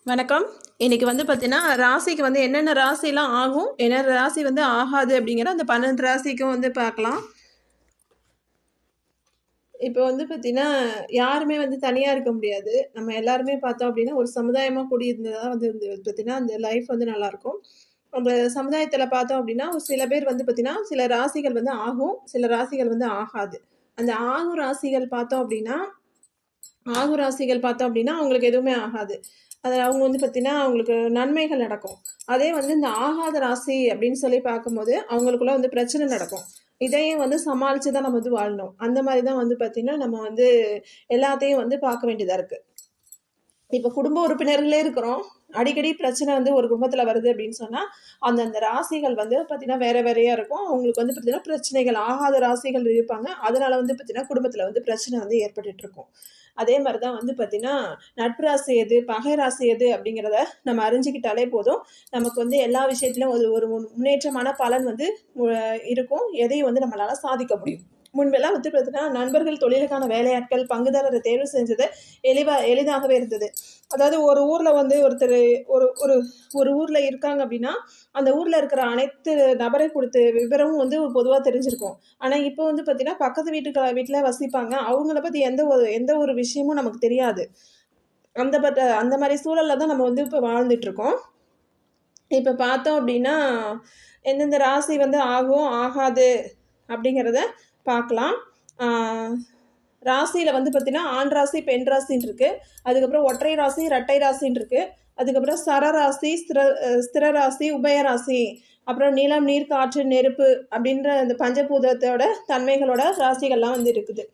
வணக்கம். இன்னைக்கு பார்த்தீங்கன்னா, ராசிக்கு என்னென்ன ராசிலாம் ஆகும், என்னென்ன ராசி ஆகாது அப்படிங்கிற அந்த 12 ராசிக்கும் பார்க்கலாம். இப்போ பார்த்தீங்கன்னா, யாருமே தனியா இருக்க முடியாது. நம்ம எல்லாருமே பார்த்தோம் அப்படின்னா, ஒரு சமுதாயமா கூடியிருந்தா தான் பார்த்தீங்கன்னா, அந்த லைஃப் நல்லாயிருக்கும். அந்த சமுதாயத்தில பார்த்தோம் அப்படின்னா, ஒரு சில பேர் பார்த்தீங்கன்னா, சில ராசிகள் ஆகும், சில ராசிகள் ஆகாது. அந்த ஆகும் ராசிகள் பார்த்தோம் அப்படின்னா, அவங்களுக்கு எதுவுமே ஆகாது. அது அவங்க பார்த்தீங்கன்னா, அவங்களுக்கு நன்மைகள் நடக்கும். அதே இந்த ஆகாத ராசி அப்படின்னு சொல்லி பார்க்கும்போது, அவங்களுக்குள்ள பிரச்சனை நடக்கும். இதையும் சமாளிச்சு தான் நம்ம வாழணும். அந்த மாரி தான் பார்த்தீங்கன்னா, நம்ம எல்லாத்தையும் பார்க்க வேண்டியதா இருக்கு. இப்ப குடும்ப உறுப்பினர்களே இருக்கிறோம். அடிக்கடி பிரச்சனை ஒரு குடும்பத்துல வருது அப்படின்னு சொன்னா, அந்தந்த ராசிகள் பார்த்தீங்கன்னா, வேற வேறையா இருக்கும். அவங்களுக்கு பார்த்தீங்கன்னா, பிரச்சனைகள் ஆகாத ராசிகள் இருப்பாங்க. அதனால பார்த்தீங்கன்னா, குடும்பத்துல பிரச்சனை ஏற்பட்டுட்டு இருக்கும். அதே மாரி தான் பார்த்தீங்கன்னா, நட்பு ராசி எது, பகை ராசி எது அப்படிங்கிறத நம்ம அறிஞ்சுக்கிட்டாலே போதும். நமக்கு எல்லா விஷயத்திலும் ஒரு ஒரு முன்னேற்றமான பலன் இருக்கும். எதையும் நம்மளால சாதிக்க முடியும். முன்பெல்லாம் பார்த்தீங்கன்னா, நண்பர்கள், தொழிலுக்கான வேலையாட்கள், பங்குதாரரை தேர்வு செஞ்சது எளிதாகவே இருந்தது. அதாவது ஒரு ஊர்ல ஒருத்தர் ஒரு ஒரு ஒரு ஊர்ல இருக்காங்க அப்படின்னா, அந்த ஊர்ல இருக்கிற அனைத்து நபரை குறித்த விவரமும் பொதுவா தெரிஞ்சிருக்கும். ஆனா இப்போ பார்த்தீங்கன்னா, பக்கத்து வீட்ல வசிப்பாங்க. அவங்கள பத்தி எந்த ஒரு விஷயமும் நமக்கு தெரியாது. அந்த மாரி சூழல்ல தான் நம்ம இப்ப வாழ்ந்துட்டு இருக்கோம். இப்ப பார்த்தோம் அப்படின்னா, எந்தெந்த ராசி ஆகும், ஆகாது அப்படிங்கிறத பார்க்கலாம். ராசியில பார்த்தீங்கன்னா, ஆண் ராசி, பெண் ராசின்னு இருக்கு. அதுக்கப்புறம் ஒற்றை ராசி, இரட்டை ராசின்னு இருக்கு. அதுக்கப்புறம் சரராசி, ஸ்திர ராசி, உபயராசி, அப்புறம் நிலம், நீர், காற்று, நெருப்பு அப்படின்ற அந்த பஞ்சபூதத்தோட தன்மைகளோட ராசிகள்லாம் இருக்குது.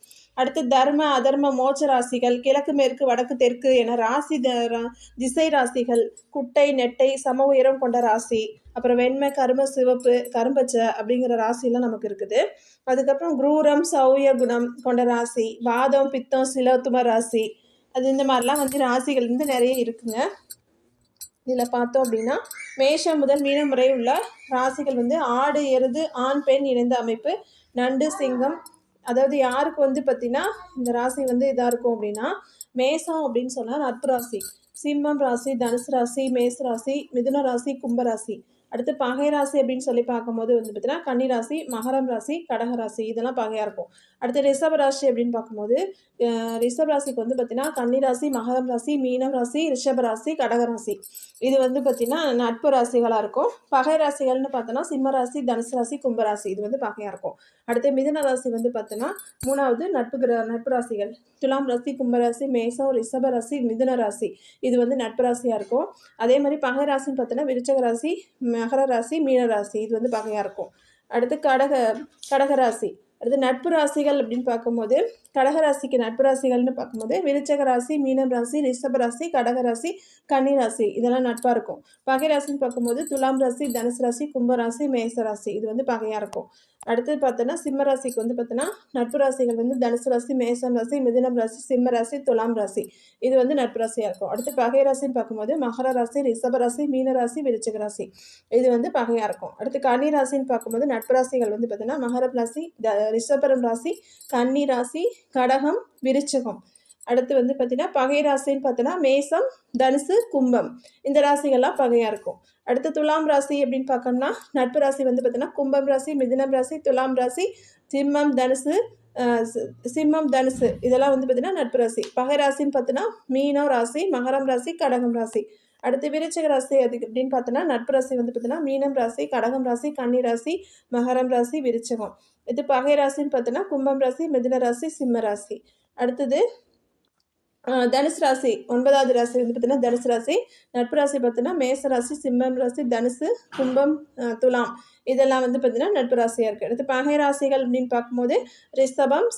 அடுத்து தர்ம, அதர்ம, மோட்ச ராசிகள், கிழக்கு, மேற்கு, வடக்கு, தெற்கு என திசை ராசிகள், குட்டை, நெட்டை, சம உயரம் கொண்ட ராசி, அப்புறம் வெண்மை, கரும, சிவப்பு, கரும்பச்சை அப்படிங்கிற ராசிலாம் நமக்கு இருக்குது. அதுக்கப்புறம் குரூரம், சௌய குணம் கொண்ட ராசி, வாதம், பித்தம், சிலோத்தும ராசி, அது இந்த மாதிரிலாம் ராசிகள் நிறைய இருக்குங்க. இதில் பார்த்தோம் அப்படின்னா, மேஷம் முதல் மீனம் வரை உள்ள ராசிகள் ஆடு, எருது, ஆண், பெண் இணைந்த அமைப்பு, நண்டு, சிங்கம். அதாவது யாருக்கு பார்த்தீங்கன்னா, இந்த ராசி இதாக இருக்கும் அப்படின்னா, மேசம் அப்படின்னு சொன்னால் நட்பு ராசி, சிம்மம் ராசி, தனுசு ராசி, மேச ராசி, மிதுன ராசி, கும்பராசி. அடுத்து பகை ராசி அப்படின்னு சொல்லி பார்க்கும்போது பார்த்தீங்கன்னா, கன்னி ராசி, மகரம் ராசி, கடக ராசி, இதெல்லாம் பகையாக இருக்கும். அடுத்து ரிஷப ராசி அப்படின்னு பார்க்கும்போது, ரிஷப ராசிக்கு பார்த்தீங்கன்னா, கன்னி ராசி, மகரம் ராசி, மீனம் ராசி, ரிஷப ராசி, கடக ராசி. இது பார்த்தீங்கன்னா, நட்பு ராசிகளாக இருக்கும். பகை ராசிகள்னு பார்த்தோன்னா, சிம்ம ராசி, தனுசு ராசி, கும்பராசி, இது பகையாக இருக்கும். அடுத்து மிதுன ராசி பார்த்தோன்னா, மூணாவது நட்பு ராசிகள், துலாம் ராசி, கும்பராசி, மேசம், ரிஷப ராசி, மிதுன ராசி, இது நட்பு ராசியாக இருக்கும். அதே மாதிரி பகை ராசின்னு பார்த்தோன்னா, விருச்சக ராசி, மகர ராசி, மீன ராசி, இது பகையாக இருக்கும். அடுத்து கடக ராசி. அடுத்து நட்பு ராசிகள் அப்படின்னு பார்க்கும்போது, கடகராசிக்கு நட்பு ராசிகள்னு பார்க்கும்போது விருச்சக ராசி, மீனம் ராசி, ரிஷப ராசி, கடகராசி, கன்னி ராசி, இதெல்லாம் நட்பாக இருக்கும். பகை ராசின்னு பார்க்கும்போது துலாம் ராசி, தனுசு ராசி, கும்பராசி, மேச ராசி, இது பகையாக இருக்கும். அடுத்தது பார்த்தோன்னா, சிம்ம ராசிக்கு பார்த்தோன்னா, நட்பு ராசிகள் தனுசு ராசி, மேசம் ராசி, மிதுனம் ராசி, சிம்ம ராசி, துலாம் ராசி, இது நட்பு ராசியாக இருக்கும். அடுத்து பகை ராசின்னு பார்க்கும்போது மகர ராசி, ரிஷப ராசி, மீன ராசி, விருச்சிக ராசி, இது பகையாக இருக்கும். அடுத்து கன்னி ராசின்னு பார்க்கும்போது நட்பு ராசிகள் பார்த்தோன்னா, மகர ராசி, ரிஷபரம் ராசி, கன்னி ராசி, கடகம், விருச்சகம். அடுத்து பார்த்தீங்கன்னா, பகை ராசின்னு பார்த்தோன்னா, மேசம், தனுசு, கும்பம், இந்த ராசிகள்லாம் பகையாக இருக்கும். அடுத்து துலாம் ராசி அப்படின்னு பார்த்தோம்னா, நட்பு ராசி பார்த்தோன்னா, கும்பம் ராசி, மிதுனம் ராசி, துலாம் ராசி, சிம்மம், தனுசு, இதெல்லாம் பார்த்தீங்கன்னா நட்பு ராசி. பகை ராசின்னு பார்த்தோன்னா, மீனம் ராசி, மகரம் ராசி, கடகம் ராசி. அடுத்து விருச்சிக ராசி அதுக்கு அப்படின்னு பார்த்தோன்னா, நட்பு ராசி பார்த்தோன்னா, மீனம் ராசி, கடகம் ராசி, கன்னி ராசி, மகரம் ராசி, விருச்சகம். இது பகை ராசின்னு பார்த்தோன்னா, கும்பம் ராசி, மிதுன ராசி, சிம்ம ராசி. அடுத்தது தனுசு ராசி, 9வது ராசி பார்த்தீங்கன்னா தனுசு ராசி. நட்பு ராசி பார்த்தோன்னா, மேச ராசி, சிம்மம் ராசி, தனுசு, கும்பம், துலாம், இதெல்லாம் பார்த்தீங்கன்னா நட்பு ராசியாக இருக்குது. அடுத்து பகை ராசிகள் அப்படின்னு பார்க்கும்போது ரிஷபம்,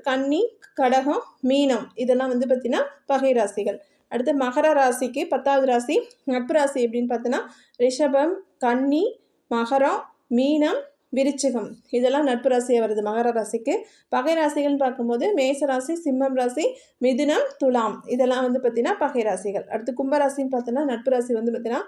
கன்னி, கடகம், மீனம், இதெல்லாம் பார்த்தீங்கன்னா பகை ராசிகள். அடுத்து மகர ராசிக்கு 10வது ராசி நட்பு ராசி அப்படின்னு பார்த்தோன்னா, ரிஷபம், கன்னி, மகரம், மீனம், விருச்சிகம், இதெல்லாம் நட்பு ராசியாக வருது மகர ராசிக்கு. பகை ராசிகள்னு பார்க்கும்போது மேச ராசி, சிம்மம் ராசி, மிதுனம், துலாம், இதெல்லாம் பார்த்தீங்கன்னா பகை ராசிகள். அடுத்து கும்பராசின்னு பார்த்தோன்னா, நட்பு ராசி பார்த்தீங்கன்னா,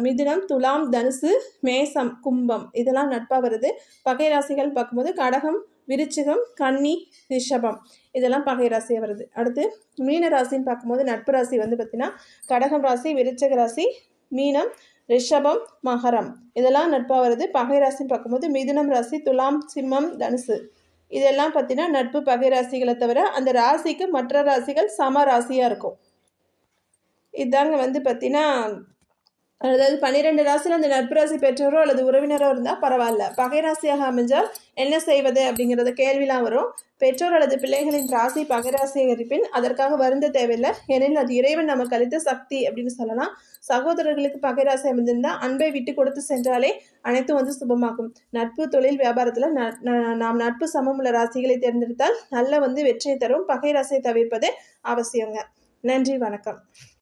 மிதுனம், துலாம், தனுசு, மேசம், கும்பம், இதெல்லாம் நட்பாக வருது. பகை ராசிகள் பார்க்கும்போது கடகம், விருச்சிகம், கன்னி, ரிஷபம் இதெல்லாம் பகை ராசியாக வருது. அடுத்து மீன ராசின்னு பார்க்கும்போது நட்பு ராசி வந்து பார்த்திங்கன்னா கடகம் ராசி, விருச்சிக ராசி, மீனம், ரிஷபம், மகரம் இதெல்லாம் நட்பாக வருது. பகை ராசின்னு பார்க்கும்போது மிதுனம் ராசி, துலாம், சிம்மம், தனுசு இதெல்லாம் பார்த்தீங்கன்னா நட்பு பகை ராசிகளை தவிர அந்த ராசிக்கு மற்ற ராசிகள் சம ராசியாக இருக்கும். இதாங்க வந்து பார்த்தீங்கன்னா அதாவது 12 ராசியில் அந்த நட்பு ராசி பெற்றோரோ அல்லது உறவினரோ இருந்தால் பரவாயில்ல. பகை ராசியாக அமைஞ்சால் என்ன செய்வது அப்படிங்கிறத கேள்விலாம் வரும். பெற்றோர் அல்லது பிள்ளைகளின் ராசி பகை ராசியாக இருப்பின் அதற்காக வருந்த தேவையில்லை. ஏனெனில் அது இறைவன் நமக்கு அளித்த சக்தி அப்படின்னு சொல்லலாம். சகோதரர்களுக்கு பகை ராசி அமைந்திருந்தால் அன்பை விட்டு கொடுத்து சென்றாலே அனைத்தும் வந்து சுபமாகும். நட்பு, தொழில், வியாபாரத்தில் நாம் நட்பு சமமுள்ள ராசிகளை தேர்ந்தெடுத்தால் நல்ல வந்து வெற்றியை தரும். பகை ராசியை தவிர்ப்பது அவசியங்க. நன்றி, வணக்கம்.